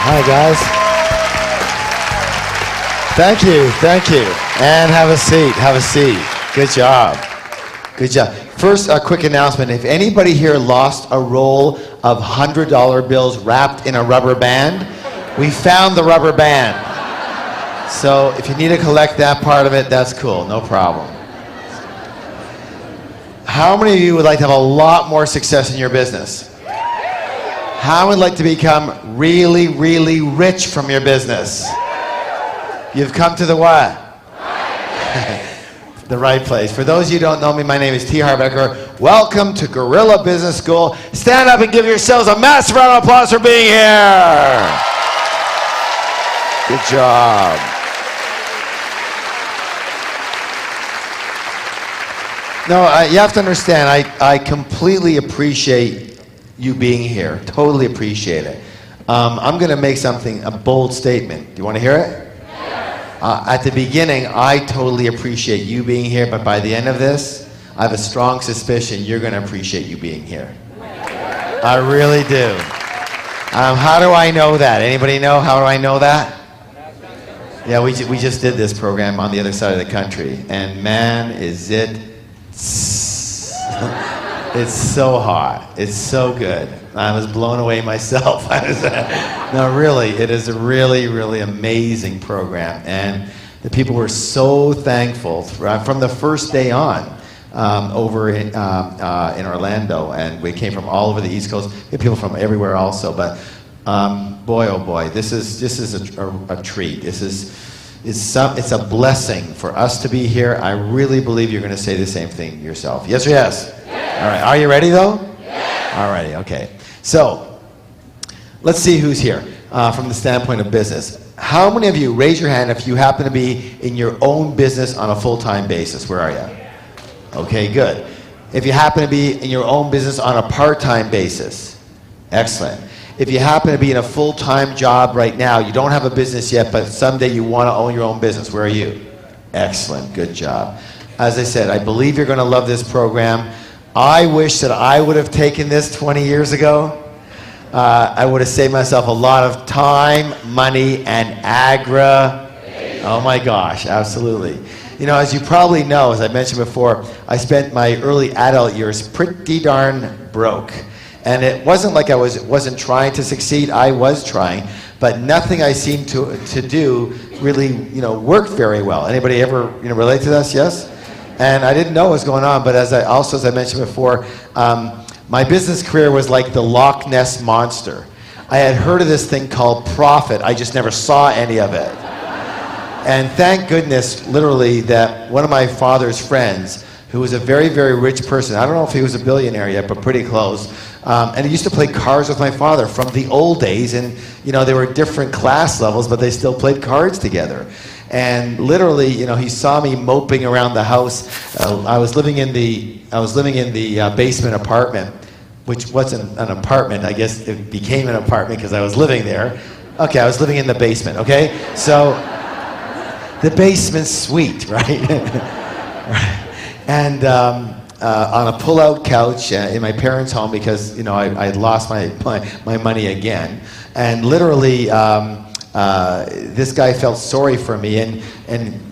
Hi, guys. Thank you, thank you. And have a seat, have a seat. Good job. Good job. First, a quick announcement. If anybody here lost a roll of $100 bills wrapped in a rubber band, we found the rubber band. So if you need to collect that part of it, that's cool, no problem. How many of you would like to have a lot more success in your business? How would like to become really, really rich from your business? You've come to the what? The right place. For those of you who don't know me, my name is T. Harbecker. Welcome to Gorilla Business School. Stand up and give yourselves a massive round of applause for being here. Good job. No, you have to understand, I completely appreciate you being here. Totally appreciate it. I'm going to make a bold statement. Do you want to hear it? At the beginning, I totally appreciate you being here, but by the end of this, I have a strong suspicion you're going to appreciate you being here. I really do. How do I know that? Anybody know? How do I know that? Yeah, we just did this program on the other side of the country, and man, is it... It's so hot. It's so good. I was blown away myself. No, really, it is a really, really amazing program. And the people were so thankful from the first day on over in Orlando. And we came from all over the East Coast. We had people from everywhere also. But boy, oh boy, this is a treat. It's a blessing for us to be here. I really believe you're going to say the same thing yourself. Yes or yes? All right, are you ready though? Yeah. All righty, okay. So, let's see who's here from the standpoint of business. How many of you, raise your hand if you happen to be in your own business on a full-time basis? Where are you? Okay, good. If you happen to be in your own business on a part-time basis? Excellent. If you happen to be in a full-time job right now, you don't have a business yet, but someday you want to own your own business, where are you? Excellent, good job. As I said, I believe you're going to love this program. I wish that I would have taken this 20 years ago. I would have saved myself a lot of time, money, and oh my gosh, absolutely. You know, as you probably know, as I mentioned before, I spent my early adult years pretty darn broke. And it wasn't like I wasn't trying to succeed. I was trying, but nothing I seemed to do really, worked very well. Anybody ever, relate to this? Yes? And I didn't know what was going on, but as I mentioned before, my business career was like the Loch Ness Monster. I had heard of this thing called profit. I just never saw any of it. And thank goodness, literally, that one of my father's friends, who was a very, very rich person, I don't know if he was a billionaire yet, but pretty close, and he used to play cards with my father from the old days, and there were different class levels, but they still played cards together. And literally, he saw me moping around the house. I was living in the basement apartment, which wasn't an apartment. I guess it became an apartment because I was living there. Okay, I was living in the basement. Okay, so the basement suite, right? And on a pull-out couch in my parents' home because I had lost my money again, and literally. This guy felt sorry for me, and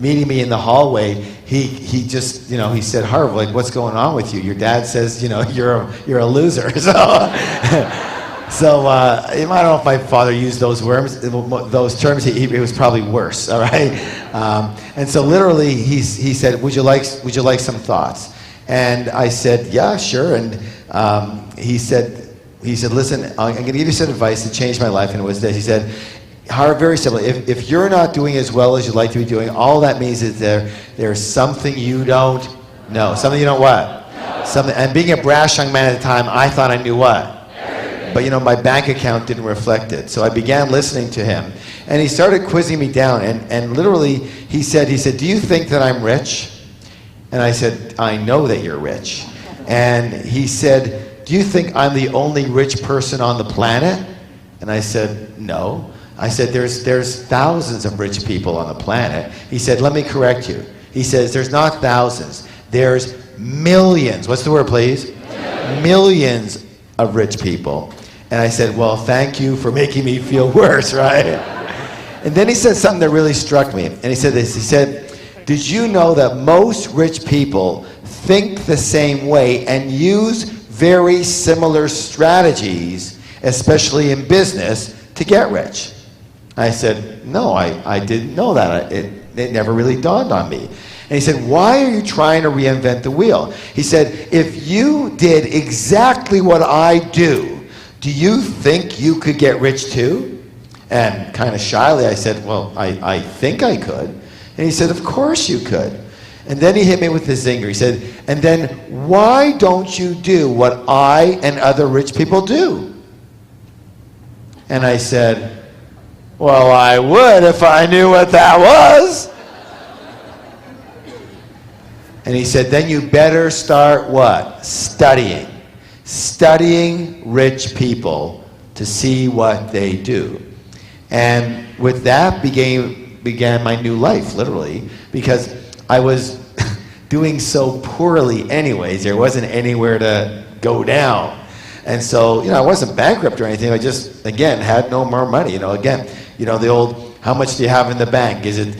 meeting me in the hallway, he just, he said, Harv, like, what's going on with you? Your dad says, you're a loser. So I don't know if my father used those terms. He was probably worse. All right. And so literally, he said, would you like some thoughts? And I said, yeah, sure. And he said, listen, I'm going to give you some advice to change my life. And it was this. He said, Harv, very simply, if you're not doing as well as you'd like to be doing, all that means is there's something you don't know. Something you don't what? Something. And being a brash young man at the time, I thought I knew what? But my bank account didn't reflect it. So I began listening to him. And he started quizzing me down. And literally, he said, do you think that I'm rich? And I said, I know that you're rich. And he said, do you think I'm the only rich person on the planet? And I said, no. I said, there's thousands of rich people on the planet. He said, let me correct you. He says, there's not thousands. There's millions. What's the word, please? Millions of rich people. And I said, well, thank you for making me feel worse, right? And then he said something that really struck me. And he said this, he said, did you know that most rich people think the same way and use very similar strategies, especially in business, to get rich? I said, no, I didn't know that. It never really dawned on me. And he said, why are you trying to reinvent the wheel? He said, if you did exactly what I do you think you could get rich too? And kind of shyly I said, well, I think I could. And he said, of course you could. And then he hit me with the zinger. He said, and then why don't you do what I and other rich people do? And I said, well, I would if I knew what that was. And he said, then you better start what? Studying. Studying rich people to see what they do. And with that began my new life, literally, because I was doing so poorly anyways. There wasn't anywhere to go down. And so, I wasn't bankrupt or anything. I just, again, had no more money. Again, the old, how much do you have in the bank? Is it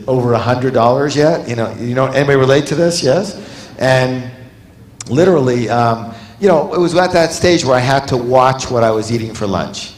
over $100 yet? Anybody relate to this? Yes? And literally, it was at that stage where I had to watch what I was eating for lunch.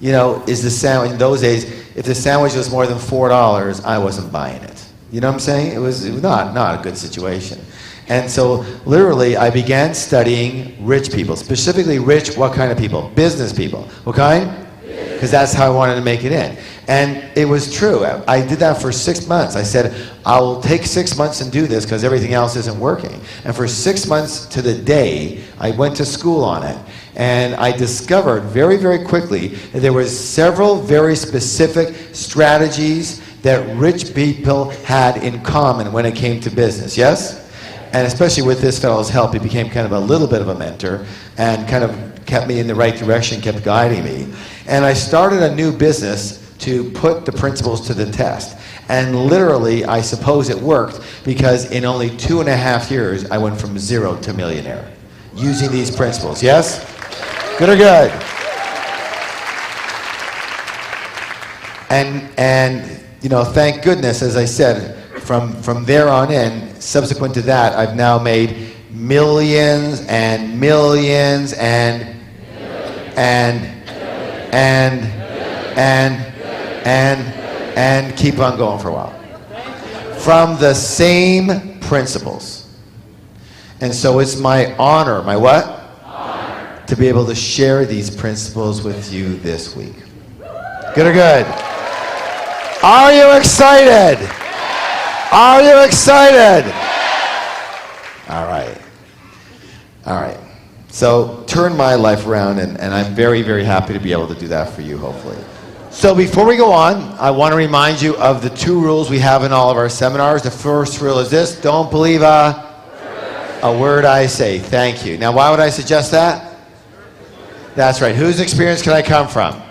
Is the sandwich, in those days, if the sandwich was more than $4, I wasn't buying it. You know what I'm saying? It was not a good situation. And so literally I began studying rich people, specifically rich, what kind of people? Business people. What kind? Because that's how I wanted to make it in. And it was true. I did that for 6 months. I said, I will take 6 months and do this because everything else isn't working. And for 6 months to the day, I went to school on it. And I discovered very, very quickly that there were several very specific strategies that rich people had in common when it came to business. Yes? And especially with this fellow's help, he became kind of a little bit of a mentor and kind of kept me in the right direction, kept guiding me. And I started a new business to put the principles to the test. And literally, I suppose it worked because in only 2.5 years, I went from zero to millionaire using these principles. Yes? Good or good? And thank goodness, as I said, from there on in, subsequent to that, I've now made millions and millions and keep on going for a while. From the same principles. And so it's my honor, my what? Honor. To be able to share these principles with you this week. Good or good? Are you excited? Are you excited? All right. All right. So turn my life around, and I'm very, very happy to be able to do that for you, hopefully. So before we go on, I want to remind you of the 2 rules we have in all of our seminars. The first rule is this: don't believe a word I say. Thank you. Now, why would I suggest that? That's right. Whose experience can I come from?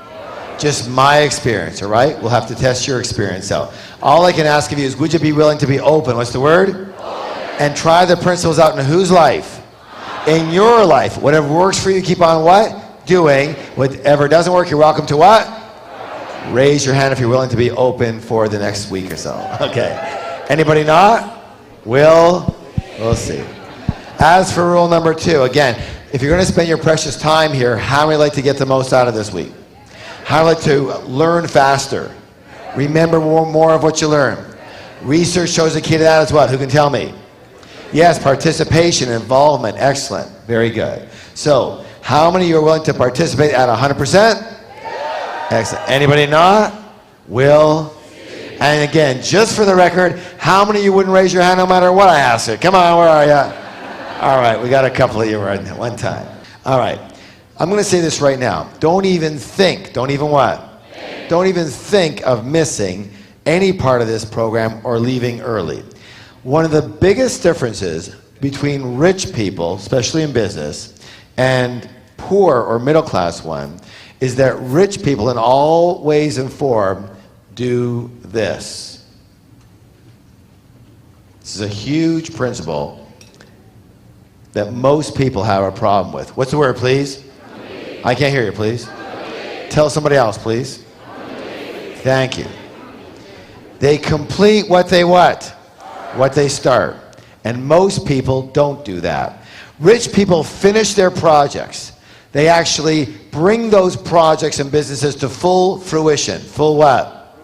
Just my experience, all right? We'll have to test your experience out. All I can ask of you is, would you be willing to be open? What's the word? Open. And try the principles out in whose life? In your life. Whatever works for you, keep on what? Doing. Whatever doesn't work, you're welcome to what? Raise your hand if you're willing to be open for the next week or so. Okay. Anybody not? We'll see. As for rule number 2, again, if you're going to spend your precious time here, how would you like to get the most out of this week? How would you like to learn faster? Remember more of what you learn. Research shows the key to that is what? Who can tell me? Yes, participation, involvement. Excellent. Very good. So, how many of you are willing to participate at 100%? Excellent. Anybody not? Will? And again, just for the record, how many of you wouldn't raise your hand no matter what I ask you? Come on, where are you? All right, we got a couple of you right now, one time. All right. I'm going to say this right now. Don't even think, don't even what? Don't even think of missing any part of this program or leaving early. One of the biggest differences between rich people, especially in business, and poor or middle class one, is that rich people in all ways and form do this. This is a huge principle that most people have a problem with. What's the word, please? I can't hear you, please. Tell somebody else, please. Thank you. They complete what they what? What they start. And most people don't do that. Rich people finish their projects. They actually bring those projects and businesses to full fruition. Full what?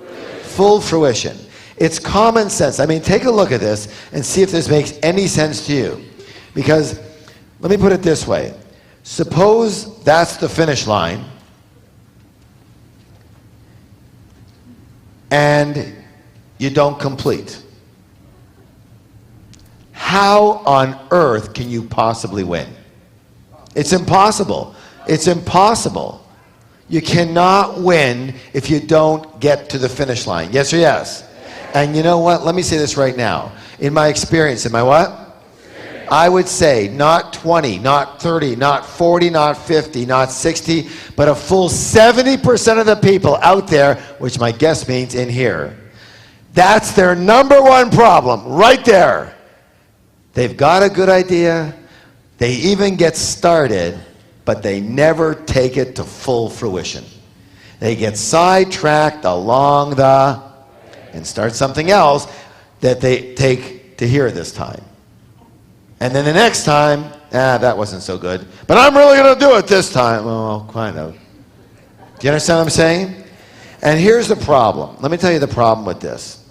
Full fruition. It's common sense. I mean, take a look at this and see if this makes any sense to you. Because, let me put it this way. Suppose that's the finish line, and you don't complete. How on earth can you possibly win? It's impossible. It's impossible. You cannot win if you don't get to the finish line. Yes or yes? And you know what? Let me say this right now. In my experience, in my what? I would say not 20, not 30, not 40, not 50, not 60, but a full 70% of the people out there, which my guess means in here, that's their number one problem, right there. They've got a good idea, they even get started, but they never take it to full fruition. They get sidetracked along the, and start something else that they take to here this time. And then the next time, that wasn't so good. But I'm really going to do it this time. Well, kind of. Do you understand what I'm saying? And here's the problem. Let me tell you the problem with this.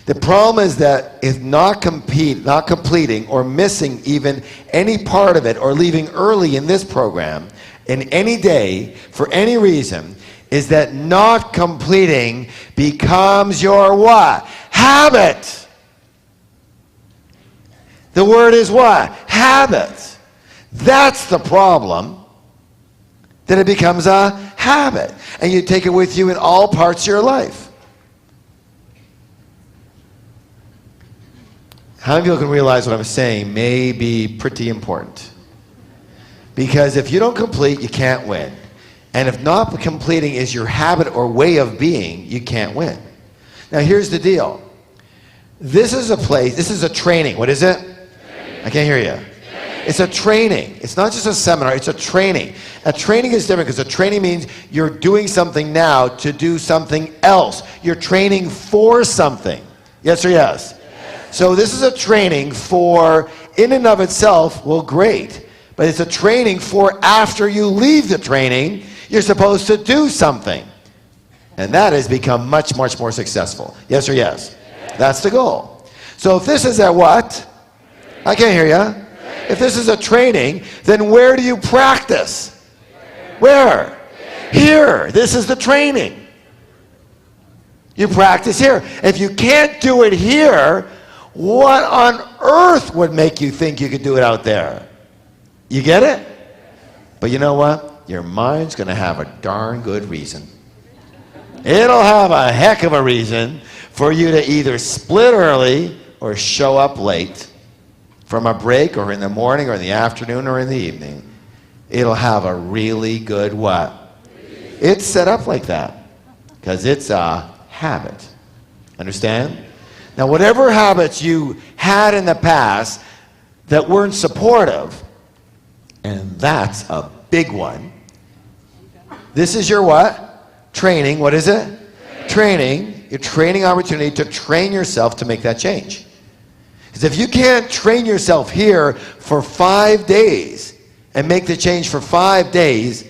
The problem is that if not completing or missing even any part of it or leaving early in this program in any day for any reason, is that not completing becomes your what? Habit. The word is what? Habit. That's the problem. That it becomes a habit. And you take it with you in all parts of your life. How many people can realize what I'm saying may be pretty important? Because if you don't complete, you can't win. And if not completing is your habit or way of being, you can't win. Now here's the deal. This is a place, this is a training. What is it? I can't hear you. It's a training. It's not just a seminar, it's a training. A training is different because a training means you're doing something now to do something else. You're training for something. Yes or yes? So this is a training for, in and of itself, well, great. But it's a training for after you leave the training, you're supposed to do something. And that has become much, much more successful. Yes or yes? That's the goal. So if this is a what? I can't hear you. If this is a training, then where do you practice? Where? Here. This is the training. You practice here. If you can't do it here, what on earth would make you think you could do it out there? You get it? But you know what? Your mind's going to have a darn good reason. It'll have a heck of a reason for you to either split early or show up late. From a break or in the morning or in the afternoon or in the evening, it'll have a really good what? It's set up like that because it's a habit. Understand? Now, whatever habits you had in the past that weren't supportive, and that's a big one. This is your what? Training. What is it? Training. Your training opportunity to train yourself to make that change. Because if you can't train yourself here for 5 days and make the change for 5 days,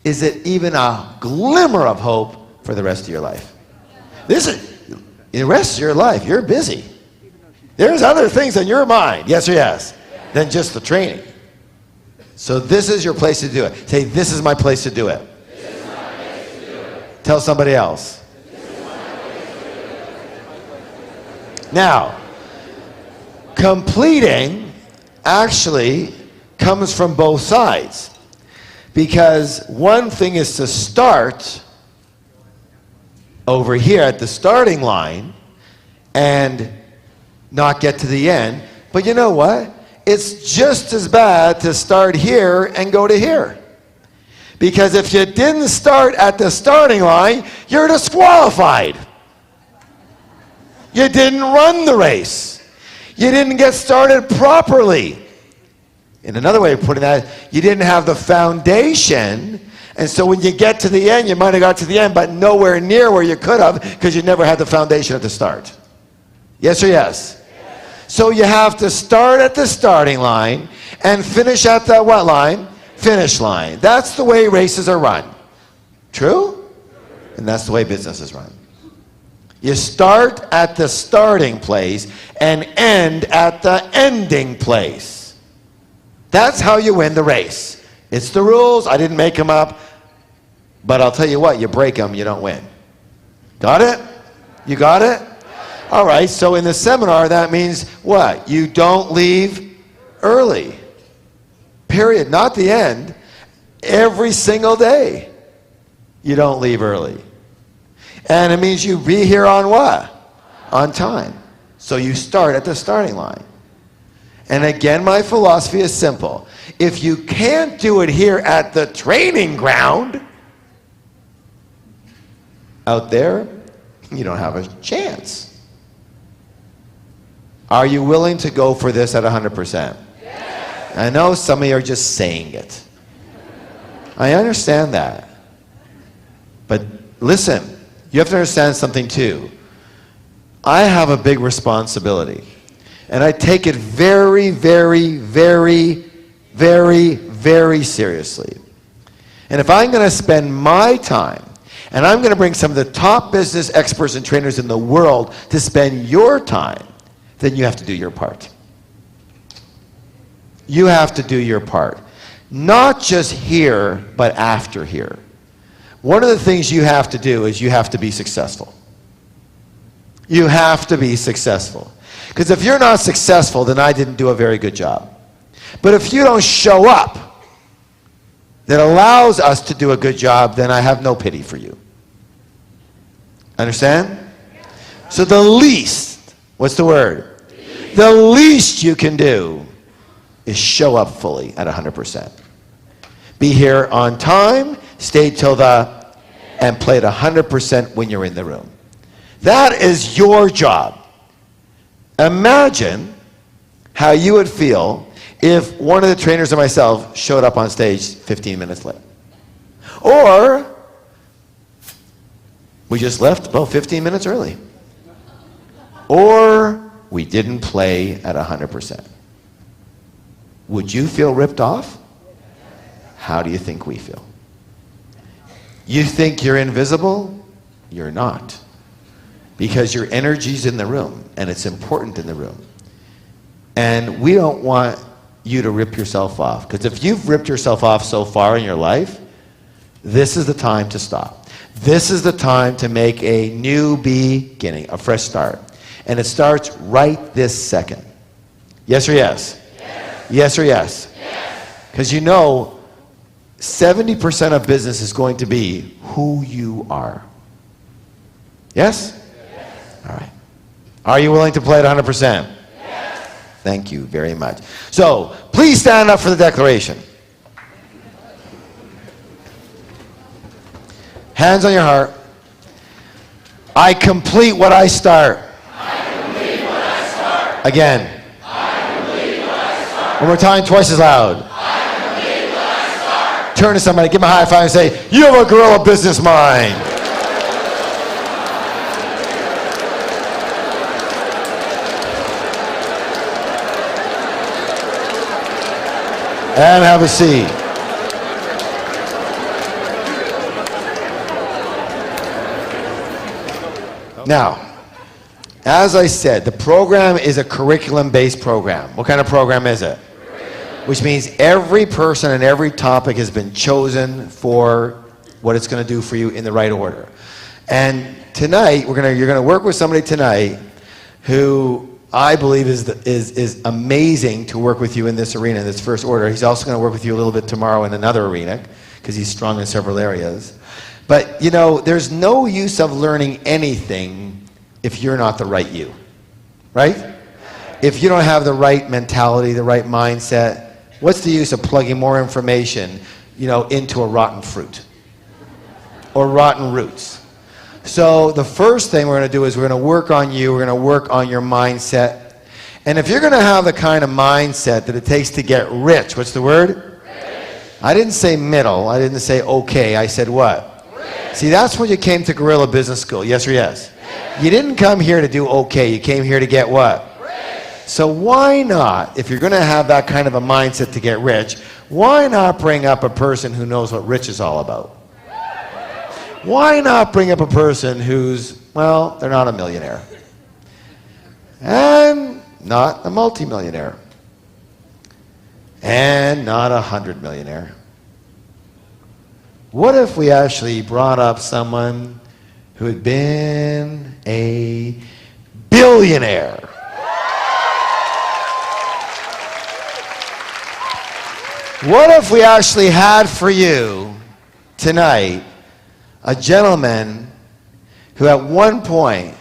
is it even a glimmer of hope for the rest of your life? This is the rest of your life. You're busy. There's other things on your mind, yes or yes, than just the training. So this is your place to do it. Say, this is my place to do it. This is my place to do it. Tell somebody else. This is my place to do it. Now, completing actually comes from both sides. Because one thing is to start over here at the starting line and not get to the end. But you know what? It's just as bad to start here and go to here. Because if you didn't start at the starting line, you're disqualified. You didn't run the race. You didn't get started properly. In another way of putting that, you didn't have the foundation, and so when you get to the end, you might have got to the end, but nowhere near where you could have because you never had the foundation at the start. Yes or yes? So you have to start at the starting line and finish at the what line? Finish line. That's the way races are run. True? And that's the way business is run. You start at the starting place and end at the ending place. That's how you win the race. It's the rules. I didn't make them up. But I'll tell you what, you break them, you don't win. Got it? You got it? All right, so in the seminar, that means what? You don't leave early. Period. Not the end. Every single day, you don't leave early. And it means you be here on what? On time. So you start at the starting line. And again, my philosophy is simple. If you can't do it here at the training ground, out there, you don't have a chance. Are you willing to go for this at 100%? Yes. I know some of you are just saying it. I understand that. But listen, you have to understand something too. I have a big responsibility. And I take it very, very, very, very, very seriously. And if I'm going to spend my time, and I'm going to bring some of the top business experts and trainers in the world to spend your time, then you have to do your part. You have to do your part. Not just here, but after here. One of the things you have to do is you have to be successful. You have to be successful. Because if you're not successful, then I didn't do a very good job. But if you don't show up that allows us to do a good job, then I have no pity for you. Understand? So the least, what's the word? The least you can do is show up fully at 100%. Be here on time, stay till the, and play at 100% when you're in the room. That is your job. Imagine how you would feel if one of the trainers or myself showed up on stage 15 minutes late. Or we just left about 15 minutes early. Or we didn't play at 100%. Would you feel ripped off? How do you think we feel? You think you're invisible? You're not. Because your energy's in the room, and it's important in the room. And we don't want you to rip yourself off. Because if you've ripped yourself off so far in your life, this is the time to stop. This is the time to make a new beginning, a fresh start. And it starts right this second. Yes or yes? Yes, yes or yes? Because you know, 70% of business is going to be who you are. Yes? Yes. All right. Are you willing to play at 100%? Yes. Thank you very much. So, please stand up for the declaration. Hands on your heart. I complete what I start. I complete what I start. Again. I complete what I start. One more time, twice as loud. I complete what I start. Turn to somebody, give them a high five and say, you have a gorilla business mind. And have a seat. Now, as I said, the program is a curriculum-based program. What kind of program is it? Which means every person and every topic has been chosen for what it's going to do for you in the right order. And tonight, you're going to work with somebody tonight who I believe is amazing to work with you in this arena, in this first order. He's also going to work with you a little bit tomorrow in another arena because he's strong in several areas. But, you know, there's no use of learning anything if you're not the right you, right? If you don't have the right mentality, the right mindset, what's the use of plugging more information, you know, into a rotten fruit or rotten roots? So the first thing we're going to do is we're going to work on you, we're going to work on your mindset, And if you're going to have the kind of mindset that it takes to get rich, what's the word? Rich. I didn't say middle. I didn't say okay. I said what? Rich. See, that's when you came to Guerrilla Business School. Yes or yes? Yes. You didn't come here to do okay. You came here to get what? Rich. So why not, if you're going to have that kind of a mindset to get rich, why not bring up a person who knows what rich is all about? Why not bring up a person who's, well, they're not a millionaire and not a multimillionaire and not a 100-millionaire? What if we actually brought up someone who had been a billionaire? What if we actually had for you tonight a gentleman who at one point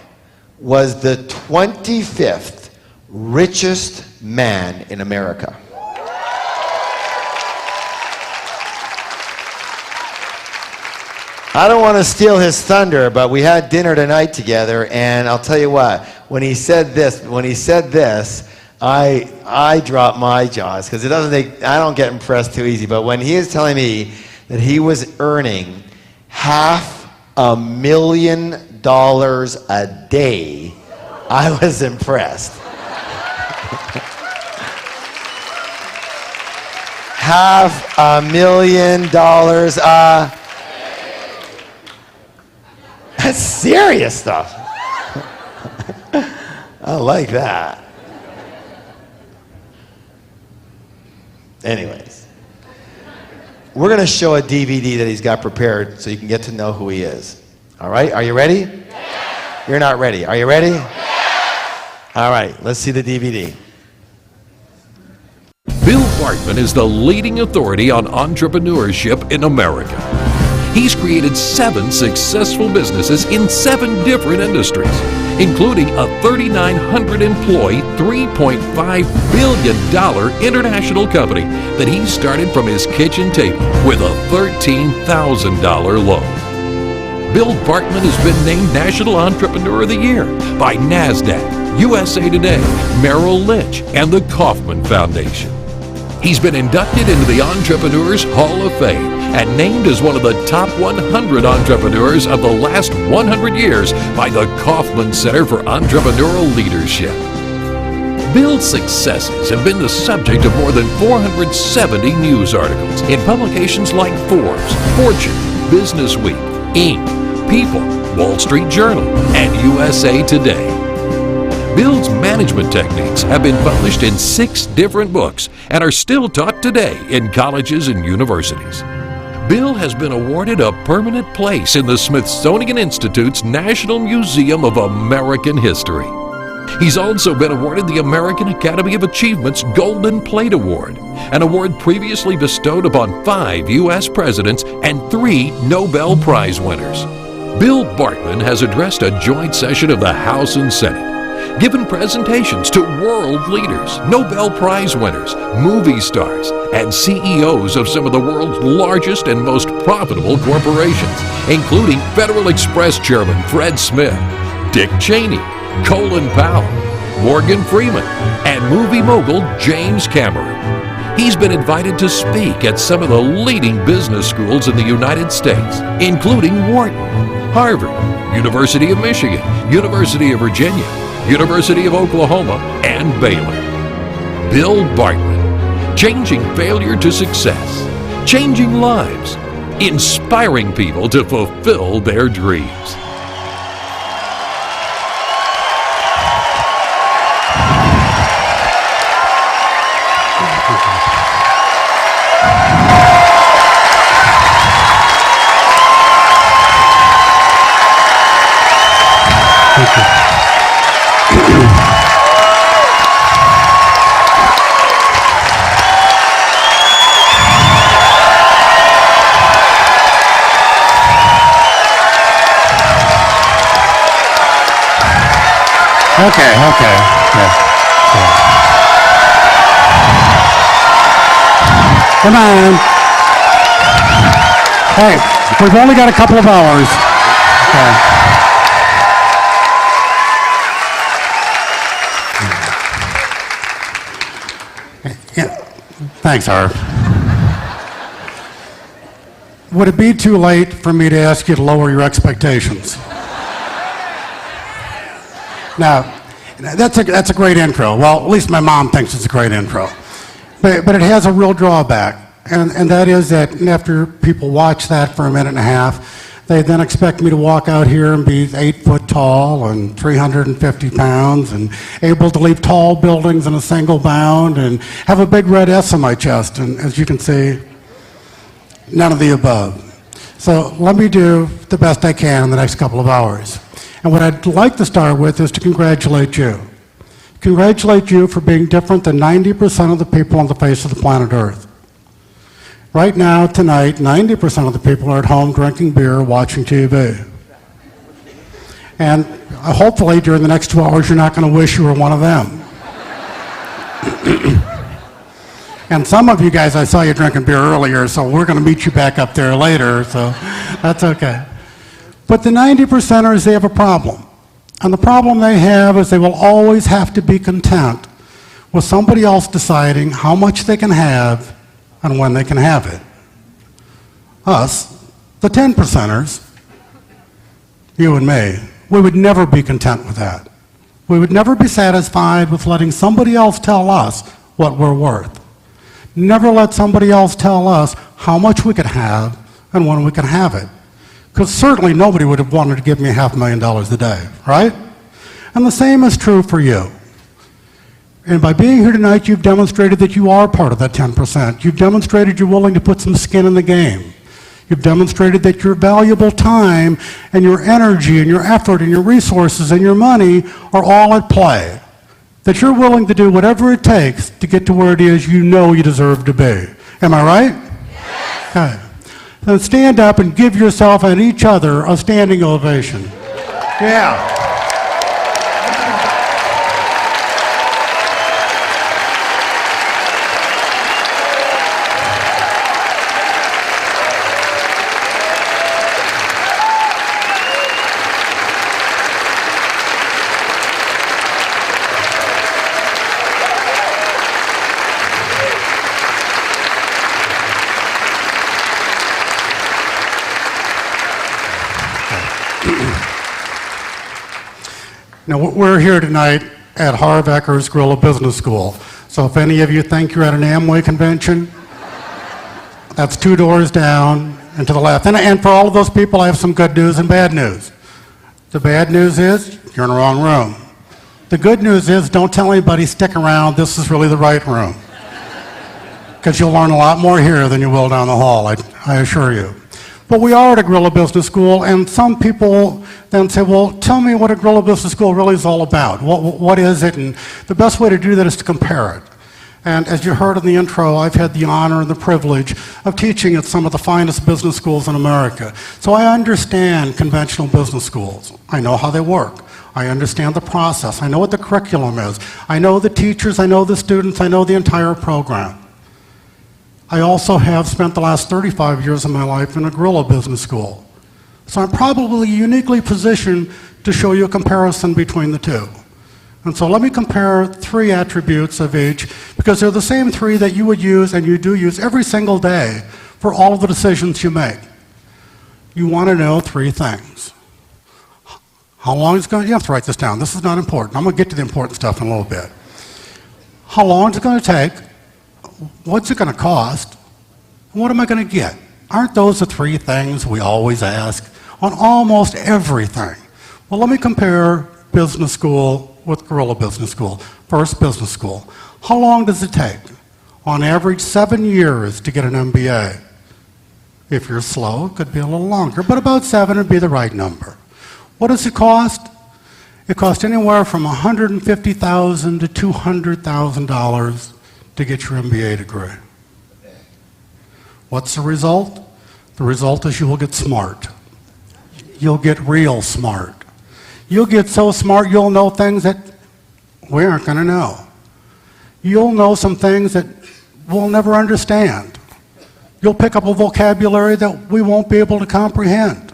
was the 25th richest man in America? I don't want to steal his thunder, but we had dinner tonight together, and I'll tell you what, when he said this, I dropped my jaws, because I don't get impressed too easy, but when he was telling me that he was earning $500,000 a day, I was impressed. $500,000 a That's serious stuff. I like that. Anyways, we're going to show a DVD that he's got prepared so you can get to know who he is. All right? Are you ready? Yeah. You're not ready. Are you ready? Yeah. All right. Let's see the DVD. Bill Bartman is the leading authority on entrepreneurship in America. He's created 7 successful businesses in 7 different industries, including a 3,900-employee, $3.5 billion international company that he started from his kitchen table with a $13,000 loan. Bill Bartman has been named National Entrepreneur of the Year by NASDAQ, USA Today, Merrill Lynch, and the Kauffman Foundation. He's been inducted into the Entrepreneurs Hall of Fame and named as one of the top 100 entrepreneurs of the last 100 years by the Kauffman Center for Entrepreneurial Leadership. Bill's successes have been the subject of more than 470 news articles in publications like Forbes, Fortune, Business Week, Inc., People, Wall Street Journal, and USA Today. Bill's management techniques have been published in 6 different books and are still taught today in colleges and universities. Bill has been awarded a permanent place in the Smithsonian Institute's National Museum of American History. He's also been awarded the American Academy of Achievement's Golden Plate Award, an award previously bestowed upon 5 U.S. presidents and 3 Nobel Prize winners. Bill Bartman has addressed a joint session of the House and Senate, given presentations to world leaders, Nobel Prize winners, movie stars, and CEOs of some of the world's largest and most profitable corporations, including Federal Express Chairman Fred Smith, Dick Cheney, Colin Powell, Morgan Freeman, and movie mogul James Cameron. He's been invited to speak at some of the leading business schools in the United States, including Wharton, Harvard, University of Michigan, University of Virginia, University of Oklahoma, and Baylor. Bill Bartman, changing failure to success, changing lives, inspiring people to fulfill their dreams. Thank you. Okay. Come on. Hey, we've only got a couple of hours. Okay. Yeah. Thanks, Harv. Would it be too late for me to ask you to lower your expectations? Now, that's a great intro. Well, at least my mom thinks it's a great intro. But it has a real drawback, and that is that after people watch that for a minute and a half, they then expect me to walk out here and be 8 foot tall and 350 pounds and able to leap tall buildings in a single bound and have a big red S on my chest. And as you can see, none of the above. So let me do the best I can in the next couple of hours. And what I'd like to start with is to congratulate you. Congratulate you for being different than 90% of the people on the face of the planet Earth. Right now, tonight, 90% of the people are at home drinking beer, watching TV. And hopefully, during the next 2 hours, you're not going to wish you were one of them. And some of you guys, I saw you drinking beer earlier, so we're going to meet you back up there later, so that's okay. But the 90%ers, they have a problem. And the problem they have is they will always have to be content with somebody else deciding how much they can have and when they can have it. Us, the 10%ers, you and me, we would never be content with that. We would never be satisfied with letting somebody else tell us what we're worth. Never let somebody else tell us how much we could have and when we can have it. Because certainly nobody would have wanted to give me $500,000 a day, right? And the same is true for you. And by being here tonight, you've demonstrated that you are part of that 10%. You've demonstrated you're willing to put some skin in the game. You've demonstrated that your valuable time and your energy and your effort and your resources and your money are all at play. That you're willing to do whatever it takes to get to where it is you know you deserve to be. Am I right? Yes. Okay. Then stand up and give yourself and each other a standing ovation. Yeah. Now, we're here tonight at Harv Eker's Guerrilla Business School. So if any of you think you're at an Amway convention, that's 2 doors down and to the left. And for all of those people, I have some good news and bad news. The bad news is you're in the wrong room. The good news is don't tell anybody, stick around, this is really the right room. Because you'll learn a lot more here than you will down the hall, I assure you. But we are at a Guerrilla Business School, and some people then say, well, tell me what a Guerrilla Business School really is all about. What is it? And the best way to do that is to compare it. And as you heard in the intro, I've had the honor and the privilege of teaching at some of the finest business schools in America. So I understand conventional business schools. I know how they work. I understand the process. I know what the curriculum is. I know the teachers. I know the students. I know the entire program. I also have spent the last 35 years of my life in a Guerrilla Business School. So I'm probably uniquely positioned to show you a comparison between the two. And so let me compare 3 attributes of each, because they're the same 3 that you would use and you do use every single day for all of the decisions you make. You want to know 3 things. How long is it going to, you have to write this down. This is not important. I'm going to get to the important stuff in a little bit. How long is it going to take? What's it going to cost? And what am I going to get? Aren't those the 3 things we always ask on almost everything? Well, let me compare business school with Guerrilla Business School. First, business school. How long does it take? On average, 7 years to get an MBA. If you're slow, it could be a little longer, but about 7 would be the right number. What does it cost? It costs anywhere from $150,000 to $200,000 to get your MBA degree. What's the result? The result is you will get smart. You'll get real smart. You'll get so smart you'll know things that we aren't going to know. You'll know some things that we'll never understand. You'll pick up a vocabulary that we won't be able to comprehend.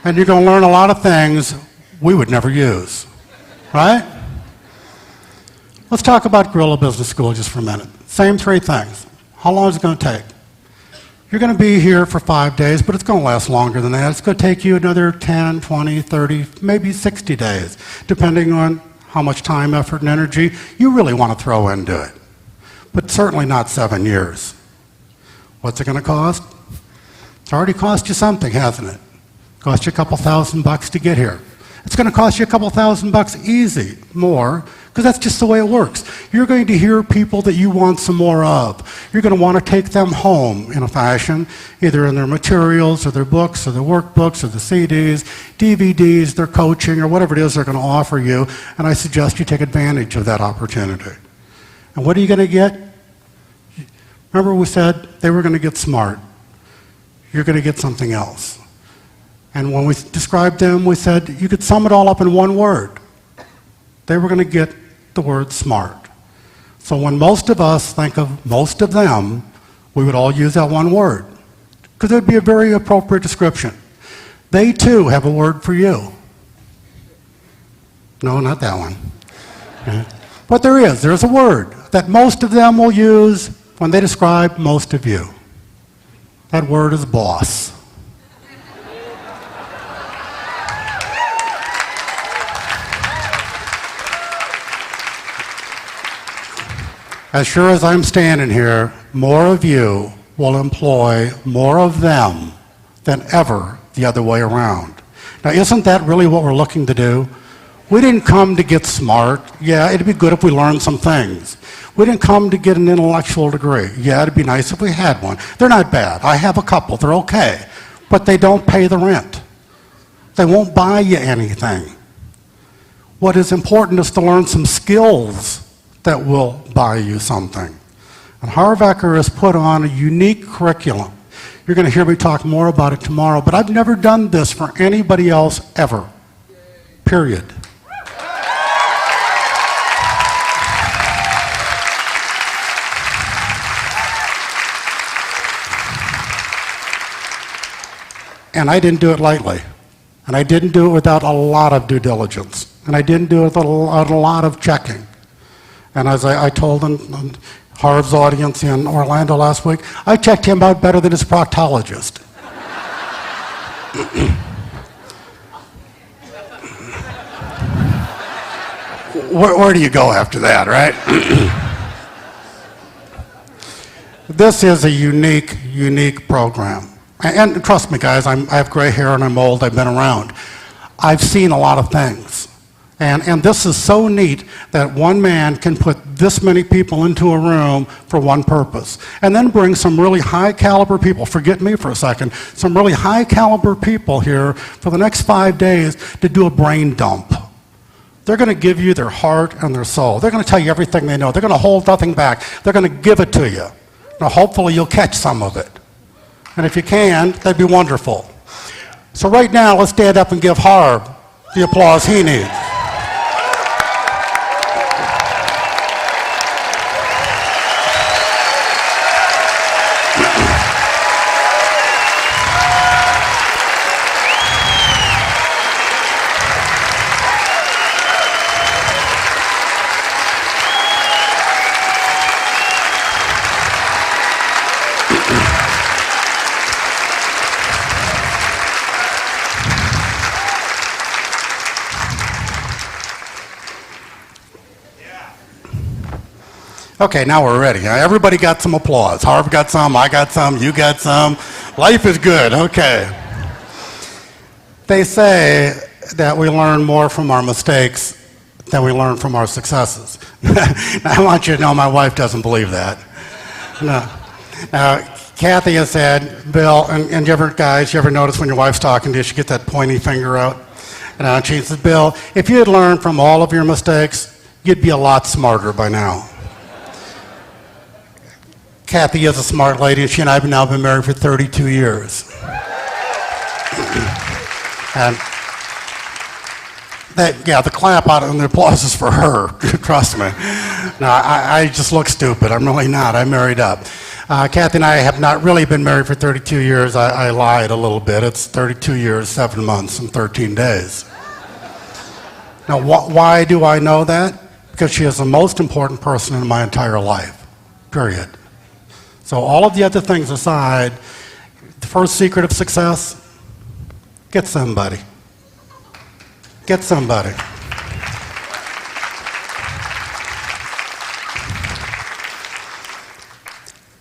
And you're going to learn a lot of things we would never use, right? Let's talk about Gorilla Business School just for a minute. Same three things. How long is it going to take? You're going to be here for 5 days, but it's going to last longer than that. It's going to take you another 10, 20, 30, maybe 60 days, depending on how much time, effort, and energy you really want to throw into it. But certainly not 7 years. What's it going to cost? It's already cost you something, hasn't it? Cost you a couple $1,000 to get here. It's going to cost you a couple $1,000 easy, more, because that's just the way it works. You're going to hear people that you want some more of. You're going to want to take them home in a fashion, either in their materials or their books or their workbooks or the CDs, DVDs, their coaching, or whatever it is they're going to offer you, and I suggest you take advantage of that opportunity. And what are you going to get? Remember we said they were going to get smart. You're going to get something else. And when we described them, we said you could sum it all up in one word. They were going to get the word smart. So when most of us think of most of them, we would all use that one word, because it would be a very appropriate description. They too have a word for you. No, not that one. Okay. But there's a word that most of them will use when they describe most of you. That word is boss. As sure as I'm standing here, more of you will employ more of them than ever the other way around. Now, isn't that really what we're looking to do? We didn't come to get smart. Yeah, it'd be good if we learned some things. We didn't come to get an intellectual degree. Yeah, it'd be nice if we had one. They're not bad. I have a couple. They're okay. But they don't pay the rent. They won't buy you anything. What is important is to learn some skills that will buy you something. And Harvecker has put on a unique curriculum. You're going to hear me talk more about it tomorrow, but I've never done this for anybody else ever. Period. And I didn't do it lightly. And I didn't do it without a lot of due diligence. And I didn't do it without a lot of checking. And as I told Harv's audience in Orlando last week, I checked him out better than his proctologist. Where do you go after that, right? This is a unique program. And trust me, guys, I have gray hair and I'm old. I've been around. I've seen a lot of things. And this is so neat that one man can put this many people into a room for one purpose, and then bring some really high caliber people, forget me for a second, some really high caliber people here for the next 5 days to do a brain dump. They're going to give you their heart and their soul. They're going to tell you everything they know. They're going to hold nothing back. They're going to give it to you. Now, hopefully you'll catch some of it. And if you can, that'd be wonderful. So right now, let's stand up and give Harv the applause he needs. Okay, now we're ready. Everybody got some applause. Harv got some, I got some, you got some. Life is good, okay. They say that we learn more from our mistakes than we learn from our successes. I want you to know my wife doesn't believe that. No. Now, Kathy has said, Bill, and you ever notice when your wife's talking to you, she gets that pointy finger out? And she says, Bill, if you had learned from all of your mistakes, you'd be a lot smarter by now. Kathy is a smart lady, and she and I have now been married for 32 years. And the clap out and the applause is for her, trust me. No, I just look stupid. I'm really not. I married up. Kathy and I have not really been married for 32 years. I lied a little bit. It's 32 years, 7 months, and 13 days. Now, why do I know that? because she is the most important person in my entire life, period. So all of the other things aside, the first secret of success, get somebody. Get somebody.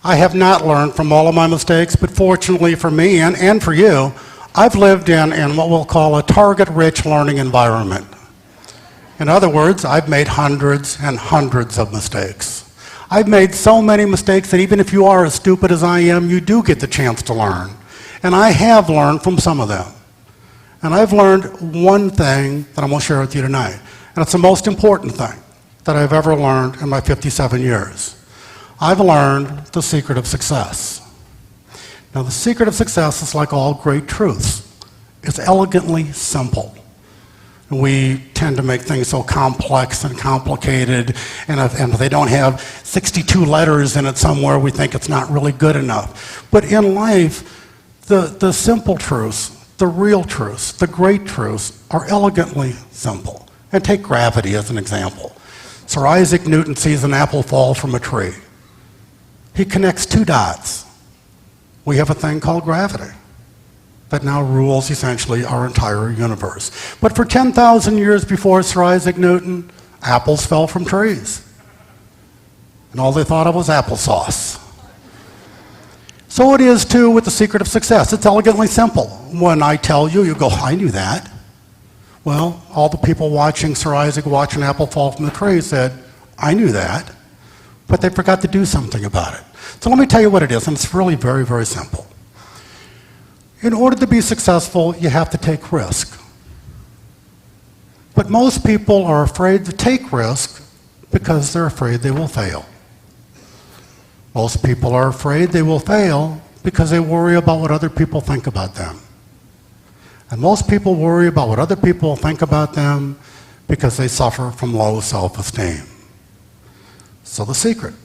I have not learned from all of my mistakes, but fortunately for me and for you, I've lived in what we'll call a target-rich learning environment. In other words, I've made hundreds and hundreds of mistakes. I've made so many mistakes that even if you are as stupid as I am, you do get the chance to learn. And I have learned from some of them. And I've learned one thing that I'm going to share with you tonight. And it's the most important thing that I've ever learned in my 57 years. I've learned the secret of success. Now, the secret of success is like all great truths. It's elegantly simple. We tend to make things so complex and complicated, and if they don't have 62 letters in it somewhere, we think it's not really good enough. But in life, the simple truths, the real truths, the great truths are elegantly simple. And take gravity as an example. Sir Isaac Newton sees an apple fall from a tree. He connects two dots. We have a thing called gravity that now rules essentially our entire universe. But for 10,000 years before Sir Isaac Newton, apples fell from trees. And all they thought of was applesauce. So it is too with the secret of success. It's elegantly simple. When I tell you, you go, I knew that. Well, all the people watching Sir Isaac watch an apple fall from the tree said, I knew that. But they forgot to do something about it. So let me tell you what it is, and it's really very, very simple. In order to be successful, you have to take risk. But most people are afraid to take risk because they're afraid they will fail. Most people are afraid they will fail because they worry about what other people think about them. And most people worry about what other people think about them because they suffer from low self-esteem. So the secret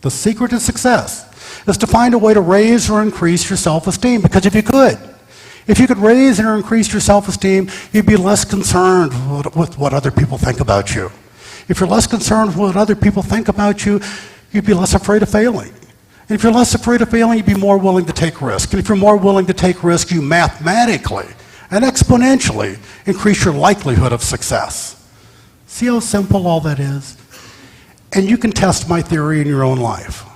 to success is to find a way to raise or increase your self-esteem, because if you could raise or increase your self-esteem, you'd be less concerned with what other people think about you. If you're less concerned with what other people think about you, you'd be less afraid of failing. And if you're less afraid of failing, you'd be more willing to take risk. And if you're more willing to take risk, you mathematically and exponentially increase your likelihood of success. See how simple all that is? And you can test my theory in your own life.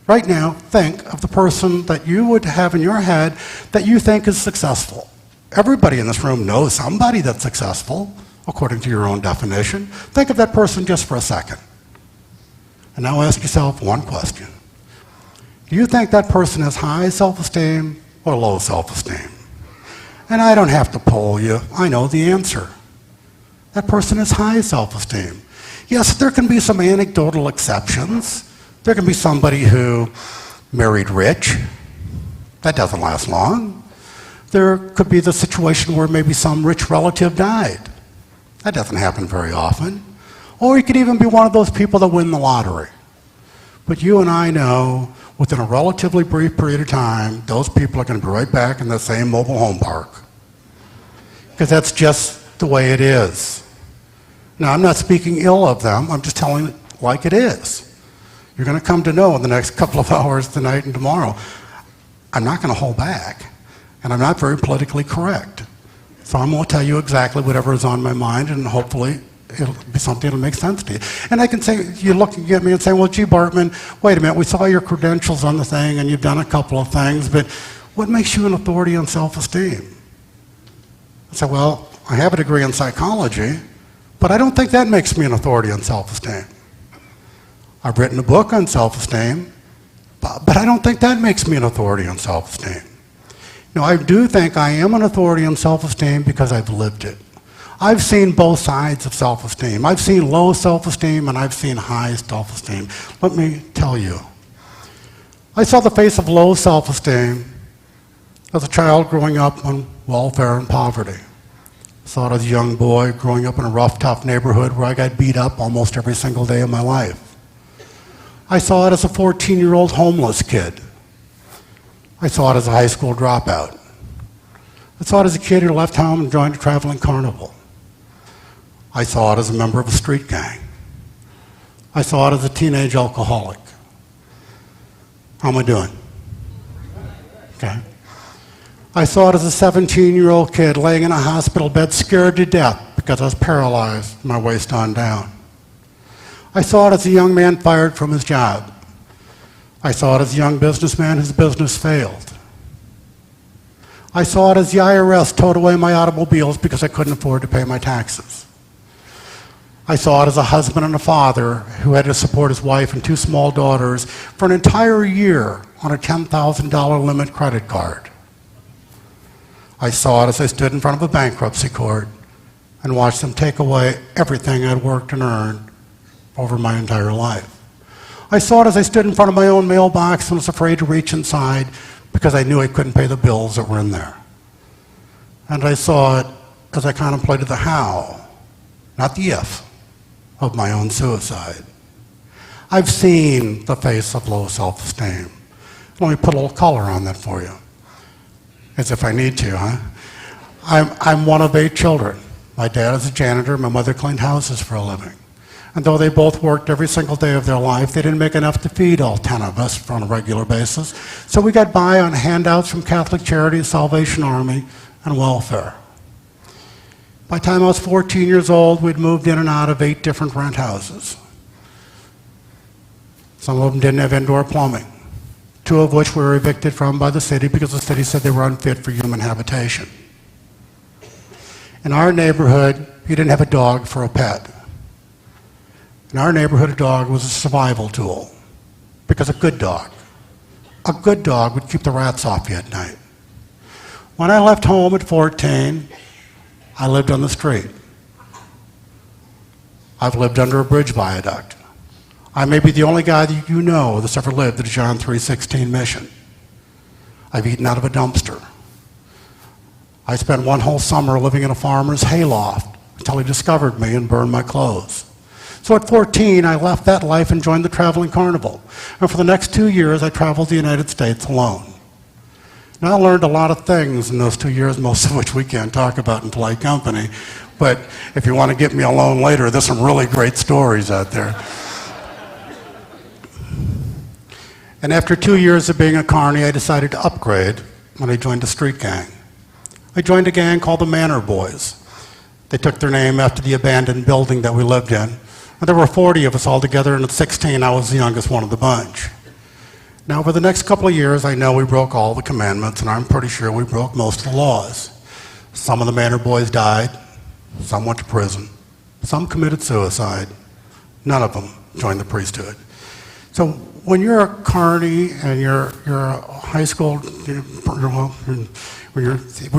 Right now, think of the person that you would have in your head that you think is successful. Everybody in this room knows somebody that's successful, according to your own definition. Think of that person just for a second. And now ask yourself one question. Do you think that person has high self-esteem or low self-esteem? And I don't have to poll you. I know the answer. That person has high self-esteem. Yes, there can be some anecdotal exceptions. There can be somebody who married rich. That doesn't last long. There could be the situation where maybe some rich relative died. That doesn't happen very often. Or you could even be one of those people that win the lottery. But you and I know within a relatively brief period of time, those people are going to be right back in the same mobile home park. Because that's just the way it is. Now, I'm not speaking ill of them. I'm just telling it like it is. You're going to come to know in the next couple of hours tonight and tomorrow. I'm not going to hold back, and I'm not very politically correct. So I'm going to tell you exactly whatever is on my mind, and hopefully it'll be something that'll make sense to you. And I can say, you're looking at me and saying, well, gee, Bartman, wait a minute, we saw your credentials on the thing, and you've done a couple of things, but what makes you an authority on self-esteem? I say, well, I have a degree in psychology, but I don't think that makes me an authority on self-esteem. I've written a book on self-esteem, but I don't think that makes me an authority on self-esteem. Now, I do think I am an authority on self-esteem because I've lived it. I've seen both sides of self-esteem. I've seen low self-esteem and I've seen high self-esteem. Let me tell you. I saw the face of low self-esteem as a child growing up on welfare and poverty. I saw it as a young boy growing up in a rough, tough neighborhood where I got beat up almost every single day of my life. I saw it as a 14-year-old homeless kid. I saw it as a high school dropout. I saw it as a kid who left home and joined a traveling carnival. I saw it as a member of a street gang. I saw it as a teenage alcoholic. How am I doing? Okay. I saw it as a 17-year-old kid laying in a hospital bed scared to death because I was paralyzed from my waist on down. I saw it as a young man fired from his job. I saw it as a young businessman whose business failed. I saw it as the IRS towed away my automobiles because I couldn't afford to pay my taxes. I saw it as a husband and a father who had to support his wife and 2 small daughters for an entire year on a $10,000 limit credit card. I saw it as I stood in front of a bankruptcy court and watched them take away everything I'd worked and earned over my entire life. I saw it as I stood in front of my own mailbox and was afraid to reach inside because I knew I couldn't pay the bills that were in there. And I saw it as I contemplated the how, not the if, of my own suicide. I've seen the face of low self-esteem. Let me put a little color on that for you, as if I need to, huh? I'm one of 8 children. My dad is a janitor, my mother cleaned houses for a living. And though they both worked every single day of their life, they didn't make enough to feed all 10 of us on a regular basis. So we got by on handouts from Catholic Charities, Salvation Army, and welfare. By the time I was 14 years old, we'd moved in and out of 8 different rent houses. Some of them didn't have indoor plumbing, 2 of which we were evicted from by the city because the city said they were unfit for human habitation. In our neighborhood, you didn't have a dog for a pet. In our neighborhood, a dog was a survival tool because a good dog would keep the rats off you at night. When I left home at 14, I lived on the street. I've lived under a bridge viaduct. I may be the only guy that you know that's ever lived at a John 3:16 mission. I've eaten out of a dumpster. I spent 1 whole summer living in a farmer's hayloft until he discovered me and burned my clothes. So at 14, I left that life and joined the traveling carnival. And for the next 2 years, I traveled the United States alone. Now, I learned a lot of things in those 2 years, most of which we can't talk about in polite company. But if you want to get me alone later, there's some really great stories out there. And after 2 years of being a carny, I decided to upgrade when I joined a street gang. I joined a gang called the Manor Boys. They took their name after the abandoned building that we lived in. And there were 40 of us all together, and at 16, I was the youngest one of the bunch. Now, over the next couple of years, I know we broke all the commandments, and I'm pretty sure we broke most of the laws. Some of the Manor Boys died. Some went to prison. Some committed suicide. None of them joined the priesthood. So when you're a carny and you're a high school, when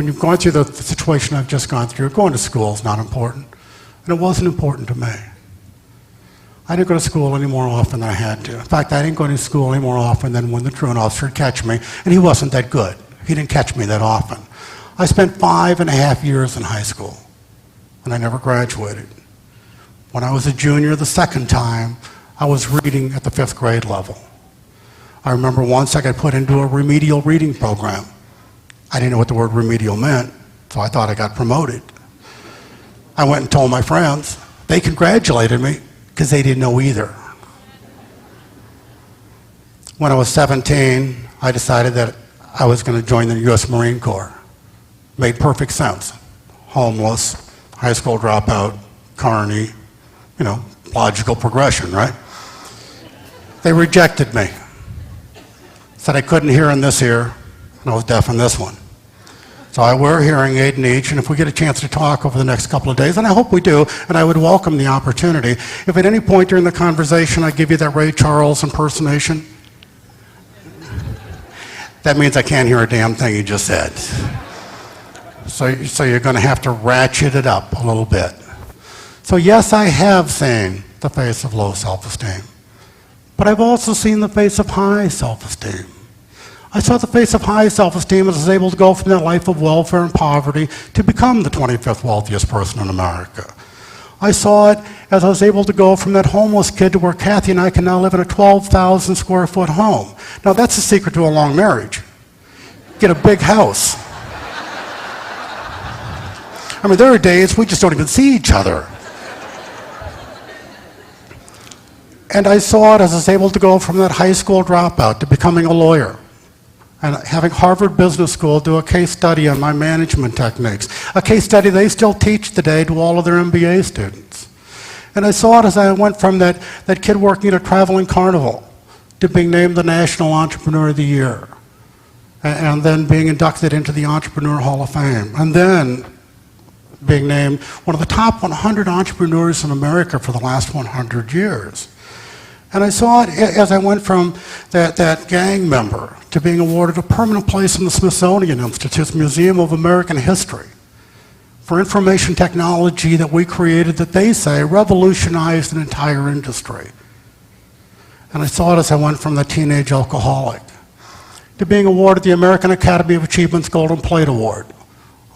you've gone through the situation I've just gone through, going to school is not important. And it wasn't important to me. I didn't go to school any more often than I had to. In fact, I didn't go to school any more often than when the truant officer would catch me, and he wasn't that good. He didn't catch me that often. I spent 5.5 years in high school, and I never graduated. When I was a junior the second time, I was reading at the 5th grade level. I remember once I got put into a remedial reading program. I didn't know what the word remedial meant, so I thought I got promoted. I went and told my friends. They congratulated me because they didn't know either. When I was 17, I decided that I was going to join the U.S. Marine Corps. Made perfect sense. Homeless, high school dropout, carny, logical progression, right? They rejected me. Said I couldn't hear in this ear, and I was deaf in this one. So I wear a hearing aid in each, and if we get a chance to talk over the next couple of days, and I hope we do, and I would welcome the opportunity, if at any point during the conversation I give you that Ray Charles impersonation, that means I can't hear a damn thing you just said. So you're going to have to ratchet it up a little bit. So yes, I have seen the face of low self-esteem, but I've also seen the face of high self-esteem. I saw the face of high self-esteem as I was able to go from that life of welfare and poverty to become the 25th wealthiest person in America. I saw it as I was able to go from that homeless kid to where Kathy and I can now live in a 12,000 square foot home. Now that's the secret to a long marriage. Get a big house. I mean, there are days we just don't even see each other. And I saw it as I was able to go from that high school dropout to becoming a lawyer and having Harvard Business School do a case study on my management techniques, a case study they still teach today to all of their MBA students. And I saw it as I went from that kid working at a traveling carnival to being named the National Entrepreneur of the Year, and then being inducted into the Entrepreneur Hall of Fame, and then being named one of the top 100 entrepreneurs in America for the last 100 years. And I saw it as I went from that gang member to being awarded a permanent place in the Smithsonian Institute's Museum of American History for information technology that we created that they say revolutionized an entire industry. And I saw it as I went from the teenage alcoholic to being awarded the American Academy of Achievement's Golden Plate Award,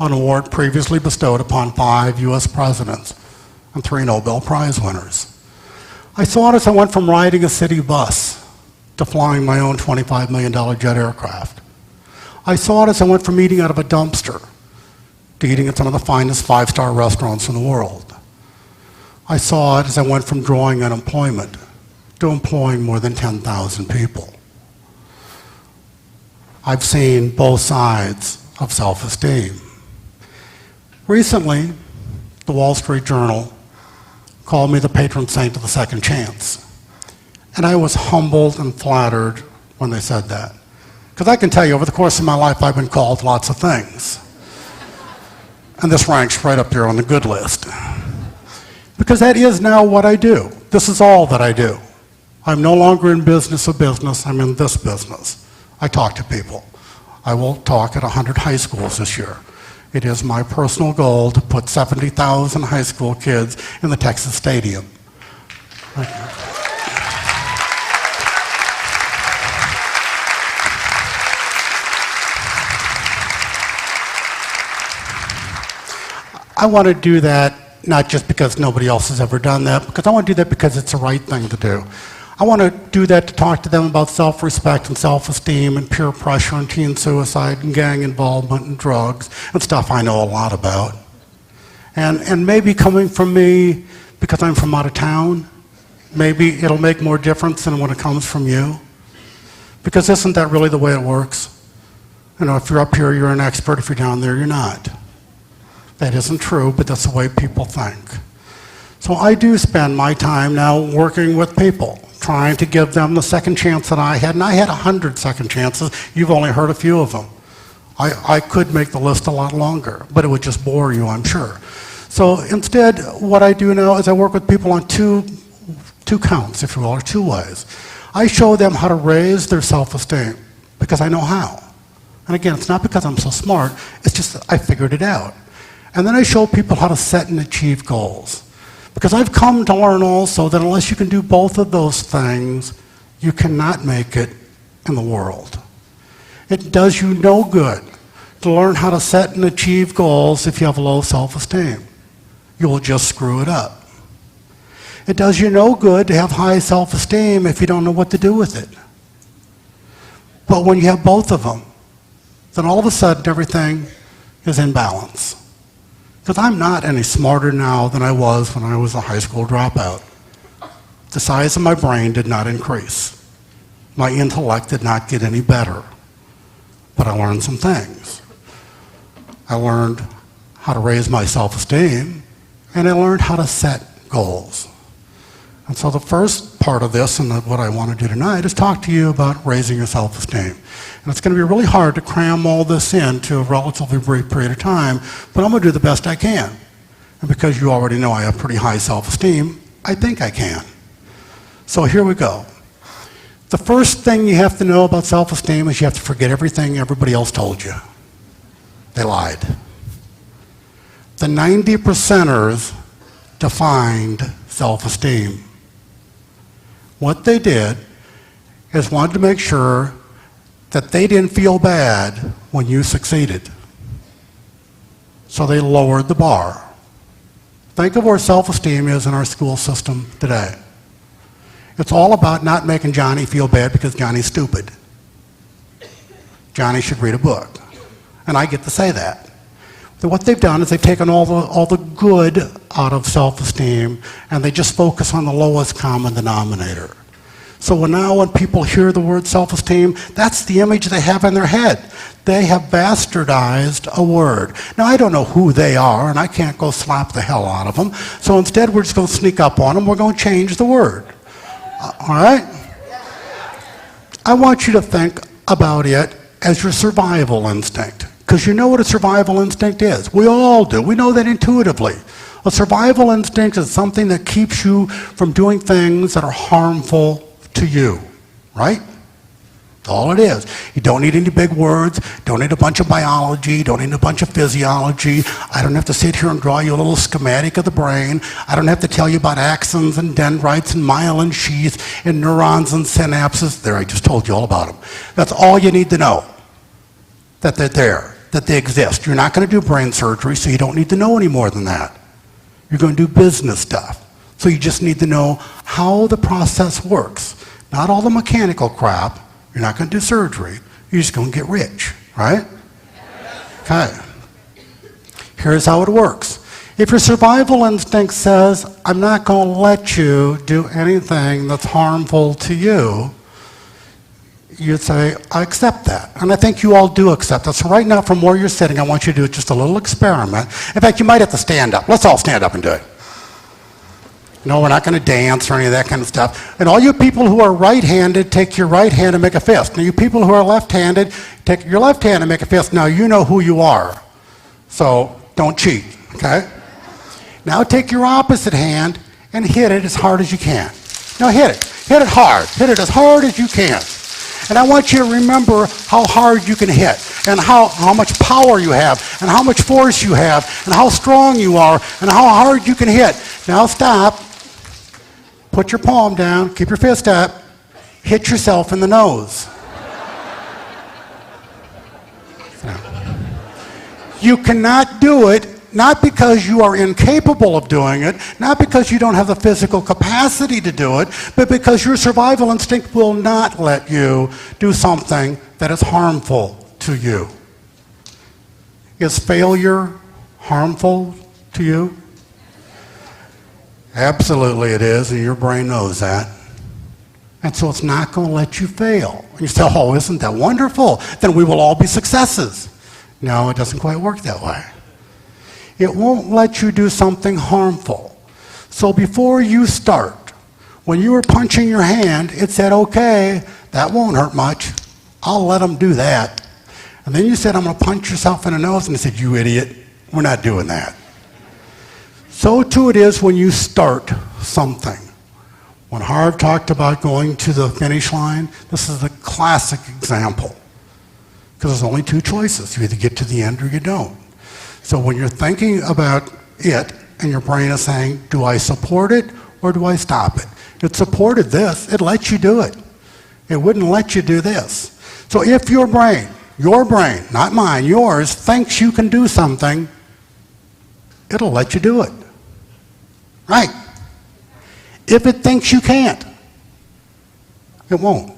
an award previously bestowed upon 5 U.S. presidents and 3 Nobel Prize winners. I saw it as I went from riding a city bus to flying my own $25 million jet aircraft. I saw it as I went from eating out of a dumpster to eating at some of the finest 5-star restaurants in the world. I saw it as I went from drawing unemployment to employing more than 10,000 people. I've seen both sides of self-esteem. Recently, the Wall Street Journal called me the patron saint of the second chance. And I was humbled and flattered when they said that. Because I can tell you, over the course of my life, I've been called lots of things. And this ranks right up there on the good list. Because that is now what I do. This is all that I do. I'm no longer in business of business, I'm in this business. I talk to people. I will talk at 100 high schools this year. It is my personal goal to put 70,000 high school kids in the Texas Stadium. Thank you. I want to do that not just because nobody else has ever done that, because I want to do that because it's the right thing to do. I want to do that to talk to them about self-respect and self-esteem and peer pressure and teen suicide and gang involvement and drugs and stuff I know a lot about. And maybe coming from me, because I'm from out of town, maybe it'll make more difference than when it comes from you. Because isn't that really the way it works? You know, if you're up here, you're an expert. If you're down there, you're not. That isn't true, but that's the way people think. So I do spend my time now working with people, trying to give them the second chance that I had. And I had 100 second chances. You've only heard a few of them. I could make the list a lot longer, but it would just bore you, I'm sure. So instead, what I do now is I work with people on two counts, if you will, or 2 ways. I show them how to raise their self-esteem, because I know how. And again, it's not because I'm so smart, it's just that I figured it out. And then I show people how to set and achieve goals. Because I've come to learn also that unless you can do both of those things, you cannot make it in the world. It does you no good to learn how to set and achieve goals if you have low self-esteem. You will just screw it up. It does you no good to have high self-esteem if you don't know what to do with it. But when you have both of them, then all of a sudden everything is in balance. Because I'm not any smarter now than I was when I was a high school dropout. The size of my brain did not increase. My intellect did not get any better. But I learned some things. I learned how to raise my self-esteem, and I learned how to set goals. And so the first part of this, and what I want to do tonight, is talk to you about raising your self-esteem. And it's going to be really hard to cram all this into a relatively brief period of time, but I'm going to do the best I can. And because you already know I have pretty high self-esteem, I think I can. So here we go. The first thing you have to know about self-esteem is you have to forget everything everybody else told you. They lied. The 90%ers defined self-esteem. What they did is wanted to make sure that they didn't feel bad when you succeeded. So they lowered the bar. Think of where self-esteem is in our school system today. It's all about not making Johnny feel bad because Johnny's stupid. Johnny should read a book. And I get to say that. So what they've done is they've taken all the good out of self-esteem, and they just focus on the lowest common denominator. So when people hear the word self-esteem, that's the image they have in their head. They have bastardized a word. Now, I don't know who they are, and I can't go slap the hell out of them. So instead, we're just going to sneak up on them. We're going to change the word. All right? I want you to think about it as your survival instinct, because you know what a survival instinct is. We all do. We know that intuitively. A survival instinct is something that keeps you from doing things that are harmful to you, right? That's all it is. You don't need any big words, don't need a bunch of biology, don't need a bunch of physiology. I don't have to sit here and draw you a little schematic of the brain. I don't have to tell you about axons and dendrites and myelin sheaths and neurons and synapses. There, I just told you all about them. That's all you need to know, that they're there, that they exist. You're not going to do brain surgery, so you don't need to know any more than that. You're going to do business stuff. So you just need to know how the process works. Not all the mechanical crap. You're not going to do surgery. You're just going to get rich, right? Okay. Here's how it works. If your survival instinct says, I'm not going to let you do anything that's harmful to you, you'd say, I accept that. And I think you all do accept that. So right now, from where you're sitting, I want you to do just a little experiment. In fact, you might have to stand up. Let's all stand up and do it. No, we're not going to dance or any of that kind of stuff. And all you people who are right-handed, take your right hand and make a fist. Now, you people who are left-handed, take your left hand and make a fist. Now, you know who you are. So don't cheat, okay? Now, take your opposite hand and hit it as hard as you can. Now, hit it. Hit it hard. Hit it as hard as you can. And I want you to remember how hard you can hit, and how much power you have, and how much force you have, and how strong you are, and how hard you can hit. Now stop. Put your palm down. Keep your fist up. Hit yourself in the nose. You cannot do it, not because you are incapable of doing it, not because you don't have the physical capacity to do it, but because your survival instinct will not let you do something that is harmful to you. Is failure harmful to you? Absolutely it is, and your brain knows that. And so it's not going to let you fail. And you say, oh, isn't that wonderful? Then we will all be successes. No, it doesn't quite work that way. It won't let you do something harmful. So before you start, when you were punching your hand, it said, okay, that won't hurt much. I'll let them do that. And then you said, I'm going to punch yourself in the nose. And it said, you idiot, we're not doing that. So too it is when you start something. When Harv talked about going to the finish line, this is a classic example. Because there's only two choices. You either get to the end or you don't. So when you're thinking about it, and your brain is saying, do I support it or do I stop it? It supported this. It lets you do it. It wouldn't let you do this. So if your brain, not mine, yours, thinks you can do something, it'll let you do it. Right? If it thinks you can't, it won't.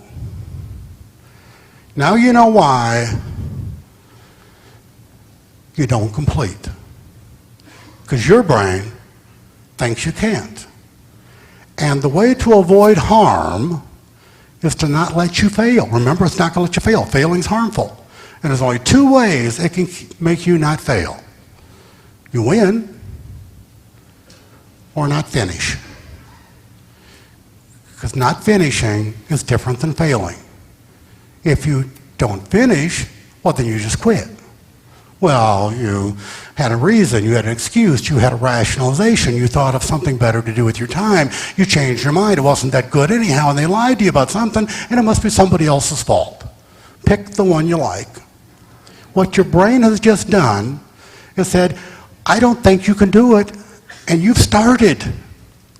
Now you know why you don't complete. Because your brain thinks you can't. And the way to avoid harm is to not let you fail. Remember, it's not going to let you fail. Failing's harmful. And there's only two ways it can make you not fail. You win or not finish. Because not finishing is different than failing. If you don't finish, well, then you just quit. Well, you had a reason, you had an excuse, you had a rationalization, you thought of something better to do with your time, you changed your mind, it wasn't that good anyhow, and they lied to you about something, and it must be somebody else's fault. Pick the one you like. What your brain has just done is said, I don't think you can do it, and you've started.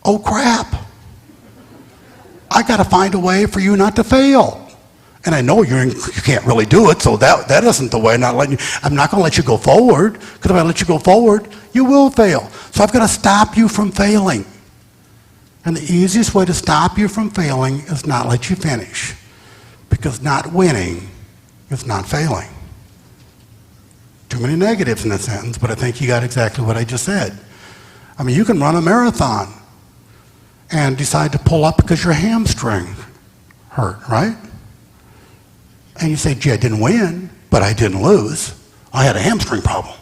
Oh crap. I got to find a way for you not to fail. And I know you can't really do it, so that isn't the way. I'm not going to let you go forward, because if I let you go forward, you will fail. So I've got to stop you from failing. And the easiest way to stop you from failing is not let you finish, because not winning is not failing. Too many negatives in that sentence, but I think you got exactly what I just said. I mean, you can run a marathon and decide to pull up because your hamstring hurt, right? And you say, gee, I didn't win, but I didn't lose. I had a hamstring problem.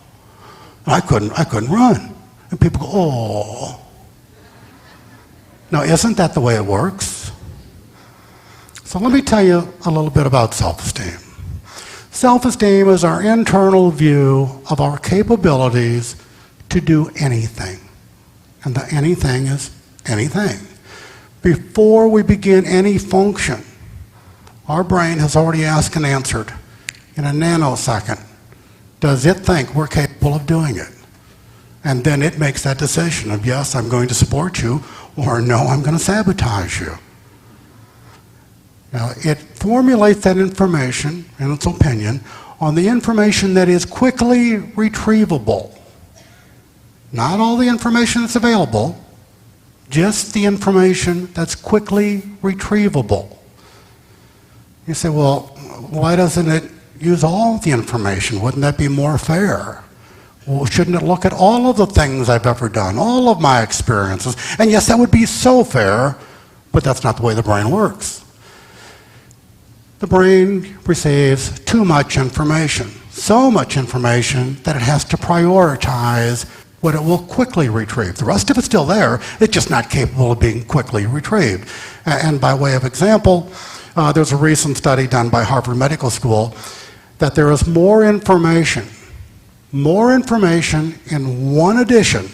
I couldn't run. And people go, oh. Now, isn't that the way it works? So let me tell you a little bit about self-esteem. Self-esteem is our internal view of our capabilities to do anything. And the anything is anything. Before we begin any function, our brain has already asked and answered in a nanosecond, does it think we're capable of doing it? And then it makes that decision of, yes, I'm going to support you, or no, I'm going to sabotage you. Now, it formulates that information, in its opinion, on the information that is quickly retrievable. Not all the information that's available, just the information that's quickly retrievable. You say, well, why doesn't it use all the information? Wouldn't that be more fair? Well, shouldn't it look at all of the things I've ever done, all of my experiences? And yes, that would be so fair, but that's not the way the brain works. The brain receives too much information, so much information that it has to prioritize what it will quickly retrieve. The rest of it's still there, it's just not capable of being quickly retrieved. And by way of example, there's a recent study done by Harvard Medical School that there is more information in one edition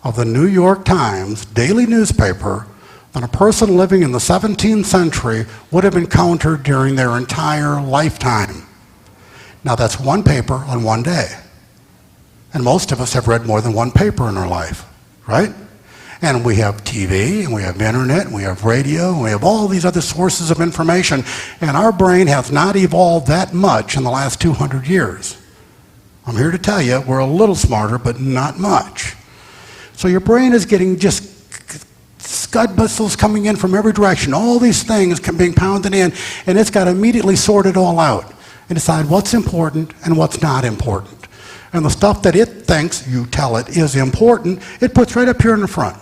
of the New York Times daily newspaper than a person living in the 17th century would have encountered during their entire lifetime. Now that's one paper on one day. And most of us have read more than one paper in our life, right? And we have TV, and we have internet, and we have radio, and we have all these other sources of information, and our brain has not evolved that much in the last 200 years. I'm here to tell you, we're a little smarter, but not much. So your brain is getting just scud missiles coming in from every direction, all these things being pounded in, and it's got to immediately sort it all out and decide what's important and what's not important. And the stuff that it thinks you tell it is important, it puts right up here in the front.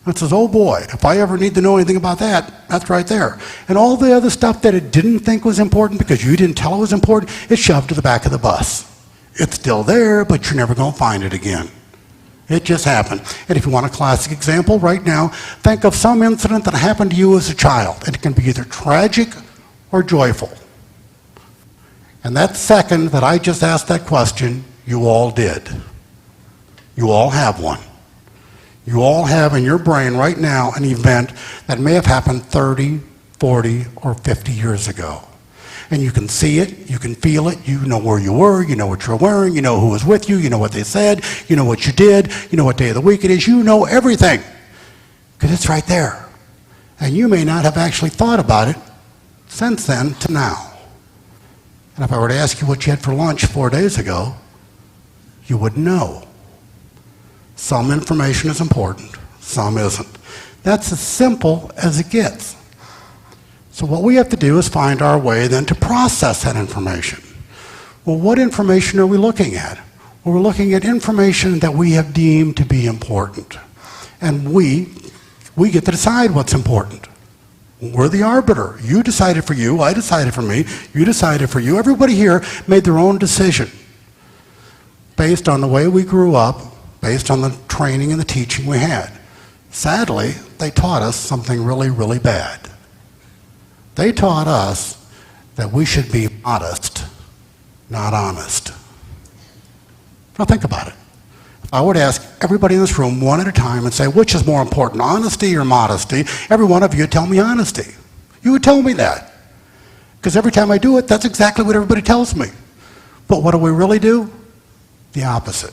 It says, oh boy, if I ever need to know anything about that, that's right there. And all the other stuff that it didn't think was important because you didn't tell it was important, it's shoved to the back of the bus. It's still there, but you're never going to find it again. It just happened. And if you want a classic example right now, think of some incident that happened to you as a child. And it can be either tragic or joyful. And that second that I just asked that question, you all did. You all have one. You all have in your brain right now an event that may have happened 30, 40, or 50 years ago. And you can see it, you can feel it, you know where you were, you know what you're wearing, you know who was with you, you know what they said, you know what you did, you know what day of the week it is, you know everything. Because it's right there. And you may not have actually thought about it since then to now. And if I were to ask you what you had for lunch 4 days ago, you wouldn't know. Some information is important, some isn't. That's as simple as it gets. So what we have to do is find our way then to process that information. Well, what information are we looking at? Well, we're looking at information that we have deemed to be important. And we get to decide what's important. We're the arbiter. You decided for you, I decided for me, you decided for you. Everybody here made their own decision based on the way we grew up, based on the training and the teaching we had. Sadly, they taught us something really, really bad. They taught us that we should be modest, not honest. Now think about it. If I were to ask everybody in this room one at a time and say, which is more important, honesty or modesty, every one of you would tell me honesty. You would tell me that. Because every time I do it, that's exactly what everybody tells me. But what do we really do? The opposite.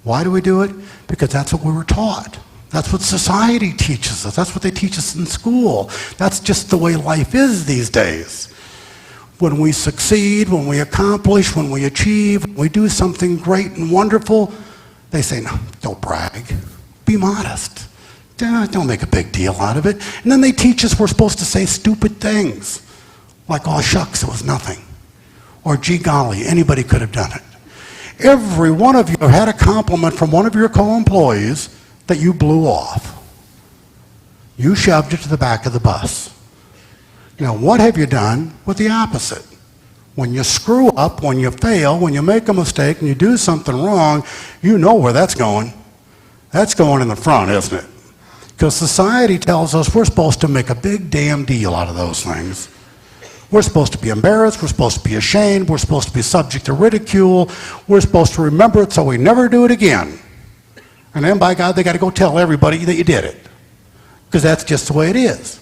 Why do we do it? Because that's what we were taught. That's what society teaches us. That's what they teach us in school. That's just the way life is these days. When we succeed, when we accomplish, when we achieve, when we do something great and wonderful, they say, no, don't brag. Be modest. Don't make a big deal out of it. And then they teach us we're supposed to say stupid things. Like, oh, shucks, it was nothing. Or, gee golly, anybody could have done it. Every one of you have had a compliment from one of your co-employees that you blew off. You shoved it to the back of the bus. Now, what have you done with the opposite? When you screw up, when you fail, when you make a mistake and you do something wrong, you know where that's going. That's going in the front, isn't it? Because society tells us we're supposed to make a big damn deal out of those things. We're supposed to be embarrassed, we're supposed to be ashamed, we're supposed to be subject to ridicule, we're supposed to remember it so we never do it again. And then, by God, they got to go tell everybody that you did it. Because that's just the way it is.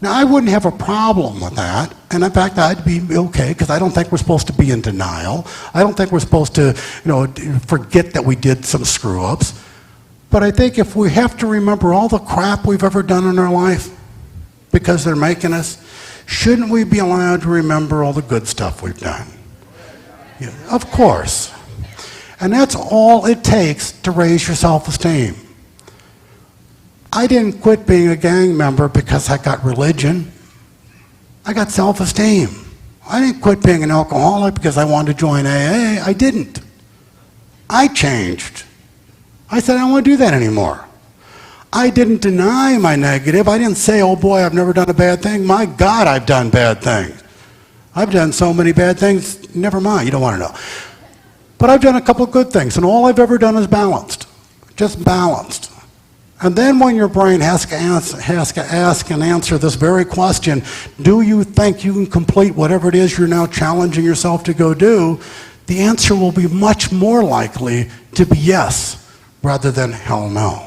Now, I wouldn't have a problem with that, and in fact, I'd be okay, because I don't think we're supposed to be in denial. I don't think we're supposed to, forget that we did some screw-ups. But I think if we have to remember all the crap we've ever done in our life because they're making us, shouldn't we be allowed to remember all the good stuff we've done? Yeah, of course. And that's all it takes to raise your self-esteem. I didn't quit being a gang member because I got religion. I got self-esteem. I didn't quit being an alcoholic because I wanted to join AA. I didn't. I changed. I said, I don't want to do that anymore. I didn't deny my negative. I didn't say, oh boy, I've never done a bad thing. My God, I've done bad things. I've done so many bad things, never mind, you don't want to know. But I've done a couple of good things, and all I've ever done is balanced. Just balanced. And then when your brain has to ask and answer this very question, do you think you can complete whatever it is you're now challenging yourself to go do, the answer will be much more likely to be yes, rather than hell no.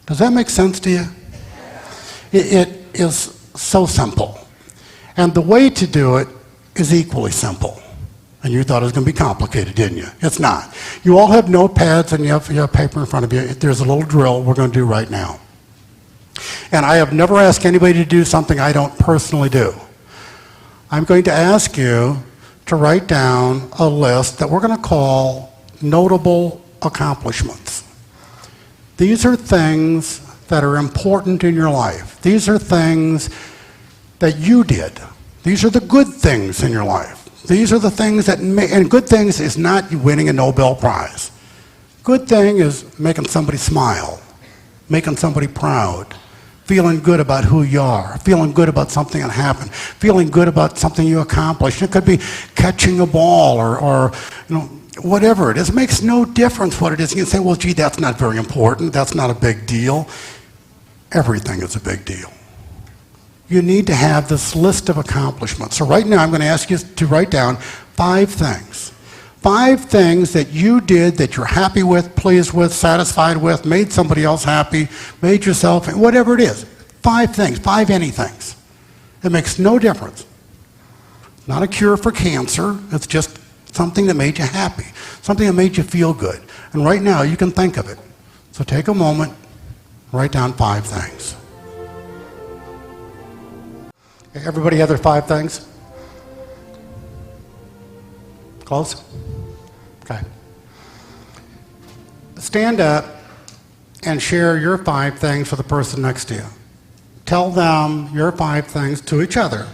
Does that make sense to you? It is so simple. And the way to do it is equally simple. And you thought it was going to be complicated, didn't you? It's not. You all have notepads and you have paper in front of you. There's a little drill we're going to do right now. And I have never asked anybody to do something I don't personally do. I'm going to ask you to write down a list that we're going to call notable accomplishments. These are things that are important in your life. These are things that you did. These are the good things in your life. These are the things that and good things is not winning a Nobel Prize. Good thing is making somebody smile, making somebody proud, feeling good about who you are, feeling good about something that happened, feeling good about something you accomplished. It could be catching a ball or whatever it is. It makes no difference what it is. You can say, well, gee, that's not very important. That's not a big deal. Everything is a big deal. You need to have this list of accomplishments. So right now I'm going to ask you to write down 5 things. 5 things that you did that you're happy with, pleased with, satisfied with, made somebody else happy, made yourself, whatever it is. 5 things, 5 anythings. It makes no difference. Not a cure for cancer. It's just something that made you happy, something that made you feel good. And right now you can think of it. So take a moment, write down 5 things. Everybody have their 5 things? Close? Okay. Stand up and share your 5 things with the person next to you. Tell them your 5 things to each other.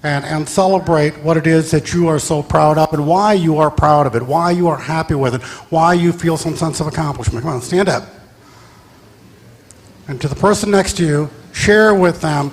And celebrate what it is that you are so proud of and why you are proud of it, why you are happy with it, why you feel some sense of accomplishment. Come on, stand up. And to the person next to you, share with them